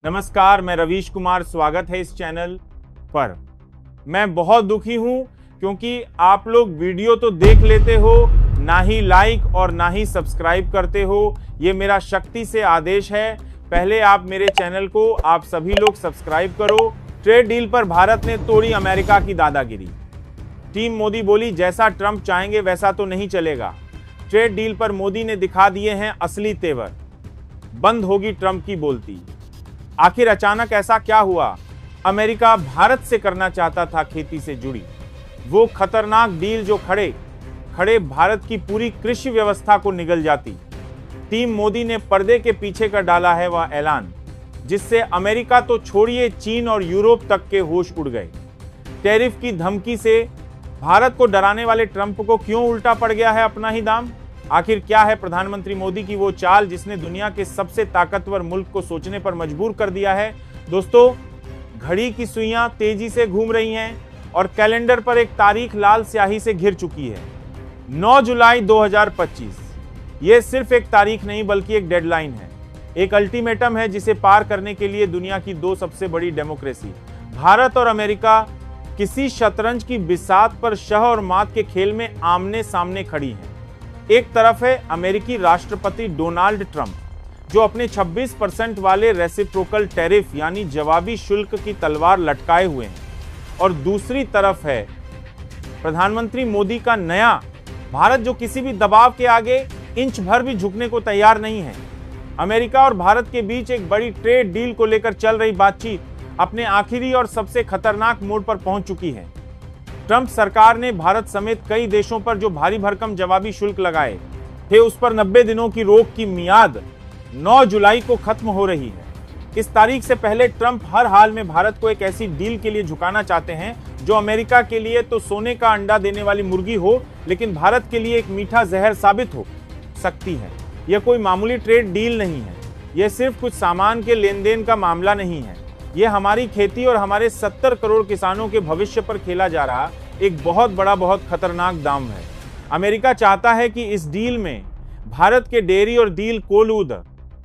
नमस्कार, मैं रवीश कुमार। स्वागत है इस चैनल पर। मैं बहुत दुखी हूं क्योंकि आप लोग वीडियो तो देख लेते हो, ना ही लाइक और ना ही सब्सक्राइब करते हो। ये मेरा शक्ति से आदेश है। पहले आप मेरे चैनल को आप सभी लोग सब्सक्राइब करो। ट्रेड डील पर भारत ने तोड़ी अमेरिका की दादागिरी। टीम मोदी बोली, जैसा ट्रंप चाहेंगे वैसा तो नहीं चलेगा। ट्रेड डील पर मोदी ने दिखा दिए हैं असली तेवर। बंद होगी ट्रंप की बोलती। आखिर अचानक ऐसा क्या हुआ? अमेरिका भारत से करना चाहता था खेती से जुड़ी वो खतरनाक डील जो खड़े भारत की पूरी कृषि व्यवस्था को निगल जाती। टीम मोदी ने पर्दे के पीछे कर डाला है वह ऐलान, जिससे अमेरिका तो छोड़िए चीन और यूरोप तक के होश उड़ गए। टैरिफ की धमकी से भारत को डराने वाले ट्रंप को क्यों उल्टा पड़ गया है अपना ही दाम? आखिर क्या है प्रधानमंत्री मोदी की वो चाल जिसने दुनिया के सबसे ताकतवर मुल्क को सोचने पर मजबूर कर दिया है? दोस्तों, घड़ी की सुइयां तेजी से घूम रही हैं और कैलेंडर पर एक तारीख लाल स्याही से घिर चुकी है, 9 जुलाई 2025। ये सिर्फ एक तारीख नहीं बल्कि एक डेडलाइन है, एक अल्टीमेटम है जिसे पार करने के लिए दुनिया की दो सबसे बड़ी डेमोक्रेसी भारत और अमेरिका किसी शतरंज की बिसात पर शह और मात के खेल में आमने सामने खड़ी हैं। एक तरफ है अमेरिकी राष्ट्रपति डोनाल्ड ट्रंप, जो अपने 26% वाले रेसिप्रोकल टैरिफ यानी जवाबी शुल्क की तलवार लटकाए हुए हैं, और दूसरी तरफ है प्रधानमंत्री मोदी का नया भारत, जो किसी भी दबाव के आगे इंच भर भी झुकने को तैयार नहीं है। अमेरिका और भारत के बीच एक बड़ी ट्रेड डील को लेकर चल रही बातचीत अपने आखिरी और सबसे खतरनाक मोड़ पर पहुंच चुकी है। ट्रंप सरकार ने भारत समेत कई देशों पर जो भारी भरकम जवाबी शुल्क लगाए थे, उस पर 90 दिनों की रोक की मियाद 9 जुलाई को खत्म हो रही है। इस तारीख से पहले ट्रंप हर हाल में भारत को एक ऐसी डील के लिए झुकाना चाहते हैं जो अमेरिका के लिए तो सोने का अंडा देने वाली मुर्गी हो, लेकिन भारत के लिए एक मीठा जहर साबित हो सकती है। यह कोई मामूली ट्रेड डील नहीं है। यह सिर्फ कुछ सामान के लेन देन का मामला नहीं है। यह हमारी खेती और हमारे 70 करोड़ किसानों के भविष्य पर खेला जा रहा एक बहुत बड़ा, बहुत खतरनाक दांव है। अमेरिका चाहता है कि इस डील में भारत के डेयरी और डील कोलूद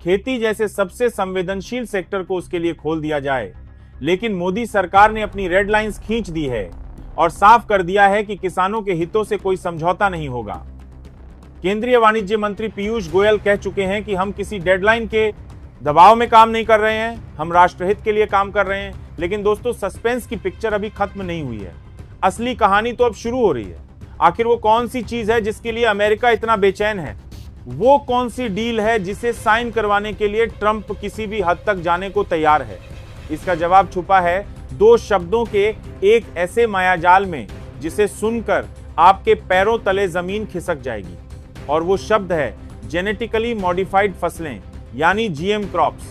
खेती जैसे सबसे संवेदनशील सेक्टर को उसके लिए खोल दिया जाए, लेकिन मोदी सरकार ने अपनी रेड लाइंस खींच दी है और साफ कर दिया है कि किसानों के हितों से कोई समझौता नहीं होगा। केंद्रीय वाणिज्य मंत्री पीयूष गोयल कह चुके हैं कि हम किसी डेडलाइन के दबाव में काम नहीं कर रहे हैं, हम राष्ट्रहित के लिए काम कर रहे हैं। लेकिन दोस्तों, सस्पेंस की पिक्चर अभी खत्म नहीं हुई है। असली कहानी तो अब शुरू हो रही है। आखिर वो कौन सी चीज है जिसके लिए अमेरिका इतना बेचैन है? वो कौन सी डील है जिसे साइन करवाने के लिए ट्रंप किसी भी हद तक जाने को तैयार है? इसका जवाब छुपा है दो शब्दों के एक ऐसे मायाजाल में जिसे सुनकर आपके पैरों तले जमीन खिसक जाएगी, और वो शब्द है जेनेटिकली मॉडिफाइड फसलें यानी जीएम क्रॉप्स।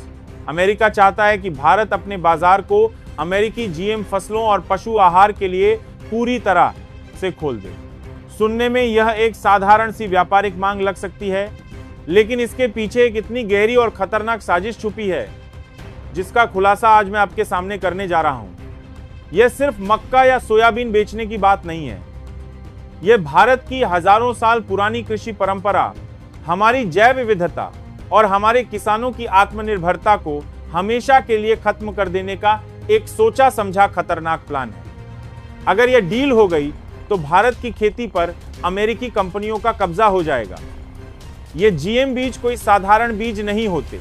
अमेरिका चाहता है कि भारत अपने बाजार को अमेरिकी जीएम फसलों और पशु आहार के लिए पूरी तरह से खोल दे। सुनने में यह एक साधारण सी व्यापारिक मांग लग सकती है, लेकिन इसके पीछे एक इतनी गहरी और खतरनाक साजिश छुपी है जिसका खुलासा आज मैं आपके सामने करने जा रहा हूं। यह सिर्फ मक्का या सोयाबीन बेचने की बात नहीं है। यह भारत की हजारों साल पुरानी कृषि परंपरा, हमारी जैव विविधता और हमारे किसानों की आत्मनिर्भरता को हमेशा के लिए खत्म कर देने का एक सोचा समझा खतरनाक प्लान है। अगर यह डील हो गई तो भारत की खेती पर अमेरिकी कंपनियों का कब्जा हो जाएगा। ये जीएम बीज कोई साधारण बीज नहीं होते,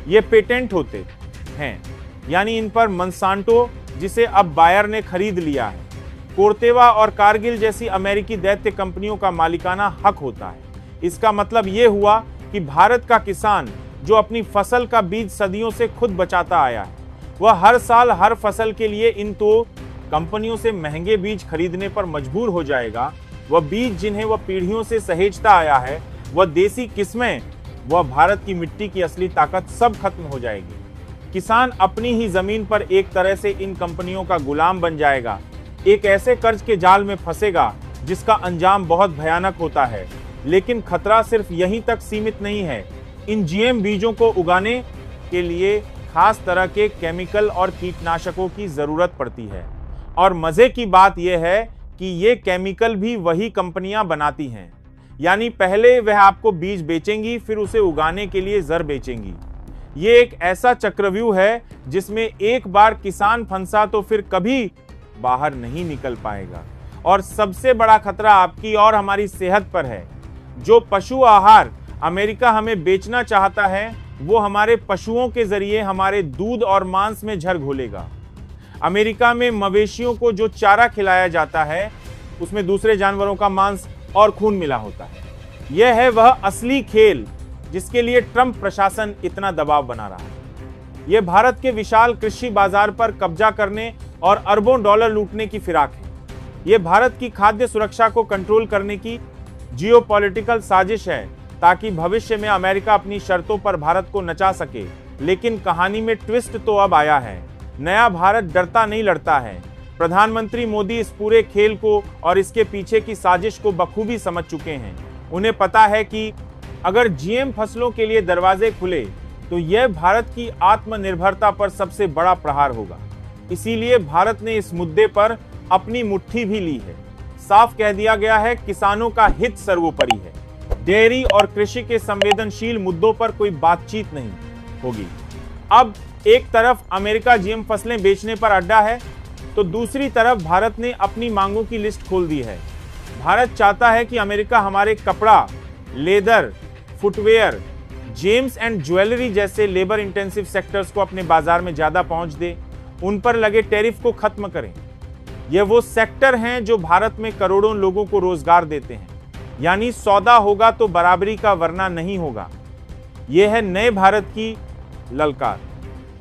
ये पेटेंट होते हैं, यानी इन पर मंसांटो, जिसे अब बायर ने खरीद लिया है, कोर्तेवा और कारगिल जैसी अमेरिकी दैत्य कंपनियों का मालिकाना हक होता है। इसका मतलब यह हुआ कि भारत का किसान जो अपनी फसल का बीज सदियों से खुद बचाता आया है, वह हर साल हर फसल के लिए इन दो कंपनियों से महंगे बीज खरीदने पर मजबूर हो जाएगा। वह बीज जिन्हें वह पीढ़ियों से सहेजता आया है, वह देसी किस्में, वह भारत की मिट्टी की असली ताकत सब खत्म हो जाएगी। किसान अपनी ही जमीन पर एक तरह से इन कंपनियों का गुलाम बन जाएगा, एक ऐसे कर्ज के जाल में फंसेगा जिसका अंजाम बहुत भयानक होता है। लेकिन खतरा सिर्फ यहीं तक सीमित नहीं है। इन जीएम बीजों को उगाने के लिए खास तरह के केमिकल और कीटनाशकों की जरूरत पड़ती है, और मजे की बात यह है कि ये केमिकल भी वही कंपनियां बनाती हैं। यानी पहले वह आपको बीज बेचेंगी, फिर उसे उगाने के लिए जर बेचेंगी। ये एक ऐसा चक्रव्यूह है जिसमें एक बार किसान फंसा तो फिर कभी बाहर नहीं निकल पाएगा। और सबसे बड़ा खतरा आपकी और हमारी सेहत पर है। जो पशु आहार अमेरिका हमें बेचना चाहता है वो हमारे पशुओं के जरिए हमारे दूध और मांस में झर घोलेगा। अमेरिका में मवेशियों को जो चारा खिलाया जाता है उसमें दूसरे जानवरों का मांस और खून मिला होता है। यह है वह असली खेल जिसके लिए ट्रंप प्रशासन इतना दबाव बना रहा है। यह भारत के विशाल कृषि बाजार पर कब्जा करने और अरबों डॉलर लूटने की फिराक है। यह भारत की खाद्य सुरक्षा को कंट्रोल करने की जियोपॉलिटिकल साजिश है ताकि भविष्य में अमेरिका अपनी शर्तों पर भारत को नचा सके। लेकिन कहानी में ट्विस्ट तो अब आया है। नया भारत डरता नहीं लड़ता है। प्रधानमंत्री मोदी इस पूरे खेल को और इसके पीछे की साजिश को बखूबी समझ चुके हैं। उन्हें पता है कि अगर जीएम फसलों के लिए दरवाजे खुले तो यह भारत की आत्मनिर्भरता पर सबसे बड़ा प्रहार होगा। इसीलिए भारत ने इस मुद्दे पर अपनी मुट्ठी भी ली है। साफ कह दिया गया है किसानों का हित सर्वोपरि है। डेयरी और कृषि के संवेदनशील मुद्दों पर कोई बातचीत नहीं होगी। अब एक तरफ अमेरिका जीएम फसलें बेचने पर अड्डा है तो दूसरी तरफ भारत ने अपनी मांगों की लिस्ट खोल दी है। भारत चाहता है कि अमेरिका हमारे कपड़ा, leather, footwear, James and jewellery जैसे लेबर इंटेंसिव सेक्टर्स को अपने बाजार में ज्यादा पहुंच दे, उन पर लगे टैरिफ को खत्म करें। यह वो सेक्टर हैं जो भारत में करोड़ों लोगों को रोजगार देते हैं। यानी सौदा होगा तो बराबरी का, वरना नहीं होगा। यह है नए भारत की ललकार।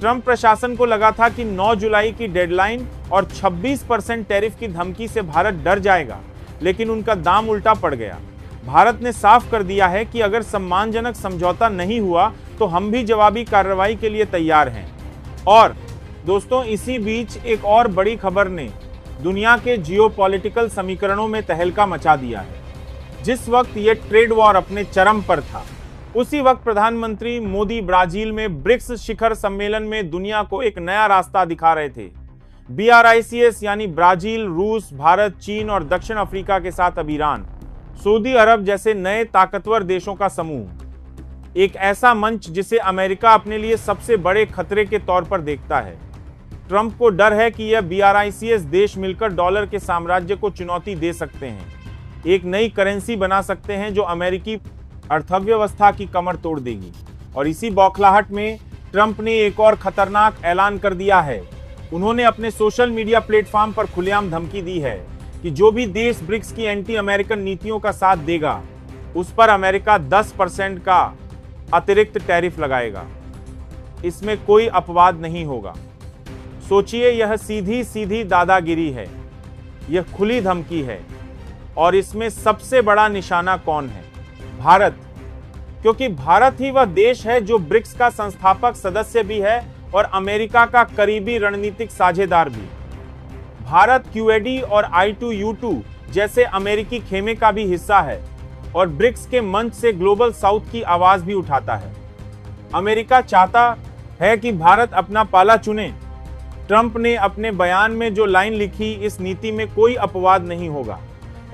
ट्रंप प्रशासन को लगा था कि 9 जुलाई की डेडलाइन और 26% टैरिफ की धमकी से भारत डर जाएगा, लेकिन उनका दाम उल्टा पड़ गया। भारत ने साफ कर दिया है कि अगर सम्मानजनक समझौता नहीं हुआ तो हम भी जवाबी कार्रवाई के लिए तैयार हैं। और दोस्तों, इसी बीच एक और बड़ी खबर ने दुनिया के जियोपॉलिटिकल समीकरणों में तहलका मचा दिया है। जिस वक्त ये ट्रेड वॉर अपने चरम पर था, उसी वक्त प्रधानमंत्री मोदी ब्राजील में ब्रिक्स शिखर सम्मेलन में दुनिया को एक नया रास्ता दिखा रहे थे। BRICS यानी ब्राजील, रूस, भारत, चीन और दक्षिण अफ्रीका के साथ अब ईरान, सऊदी अरब जैसे नए ताकतवर देशों का समूह। एक ऐसा मंच जिसे अमेरिका अपने लिए सबसे बड़े खतरे के तौर पर देखता है। ट्रंप को डर है कि यह BRICS देश मिलकर डॉलर के साम्राज्य को चुनौती दे सकते हैं, एक नई करेंसी बना सकते हैं जो अमेरिकी अर्थव्यवस्था की कमर तोड़ देगी। और इसी बौखलाहट में ट्रंप ने एक और खतरनाक ऐलान कर दिया है। उन्होंने अपने सोशल मीडिया प्लेटफॉर्म पर खुलेआम धमकी दी है कि जो भी देश ब्रिक्स की एंटी अमेरिकन नीतियों का साथ देगा उस पर अमेरिका 10% का अतिरिक्त टैरिफ लगाएगा। इसमें कोई अपवाद नहीं होगा। सोचिए, यह सीधी सीधी दादागिरी है, यह खुली धमकी है। और इसमें सबसे बड़ा निशाना कौन है? भारत। क्योंकि भारत ही वह देश है जो ब्रिक्स का संस्थापक सदस्य भी है और अमेरिका का करीबी रणनीतिक साझेदार भी। भारत QAD और I2U2 जैसे अमेरिकी खेमे का भी हिस्सा है और ब्रिक्स के मंच से ग्लोबल साउथ की आवाज भी उठाता है। अमेरिका चाहता है कि भारत अपना पाला चुने। ट्रंप ने अपने बयान में जो लाइन लिखी, इस नीति में कोई अपवाद नहीं होगा।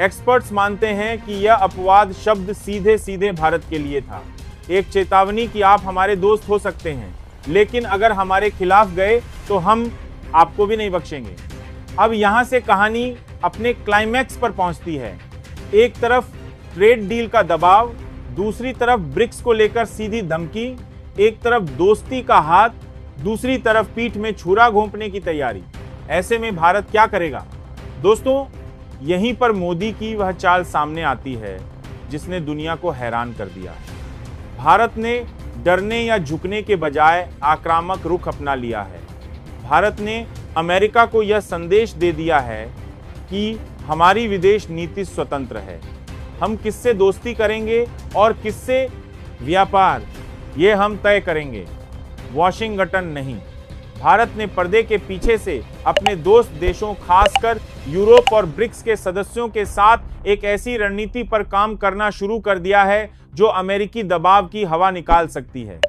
एक्सपर्ट्स मानते हैं कि यह अपवाद शब्द सीधे सीधे भारत के लिए था, एक चेतावनी कि आप हमारे दोस्त हो सकते हैं, लेकिन अगर हमारे खिलाफ गए तो हम आपको भी नहीं बख्शेंगे। अब यहां से कहानी अपने क्लाइमैक्स पर पहुंचती है। एक तरफ ट्रेड डील का दबाव, दूसरी तरफ ब्रिक्स को लेकर सीधी धमकी, एक तरफ दोस्ती का हाथ, दूसरी तरफ पीठ में छुरा घोंपने की तैयारी। ऐसे में भारत क्या करेगा? दोस्तों, यहीं पर मोदी की वह चाल सामने आती है जिसने दुनिया को हैरान कर दिया। भारत ने डरने या झुकने के बजाय आक्रामक रुख अपना लिया है। भारत ने अमेरिका को यह संदेश दे दिया है कि हमारी विदेश नीति स्वतंत्र है। हम किससे दोस्ती करेंगे और किससे व्यापार, ये हम तय करेंगे, वॉशिंगटन नहीं। भारत ने पर्दे के पीछे से अपने दोस्त देशों, खासकर यूरोप और ब्रिक्स के सदस्यों के साथ एक ऐसी रणनीति पर काम करना शुरू कर दिया है जो अमेरिकी दबाव की हवा निकाल सकती है।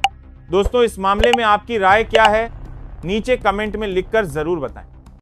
दोस्तों, इस मामले में आपकी राय क्या है? नीचे कमेंट में लिखकर जरूर बताएं।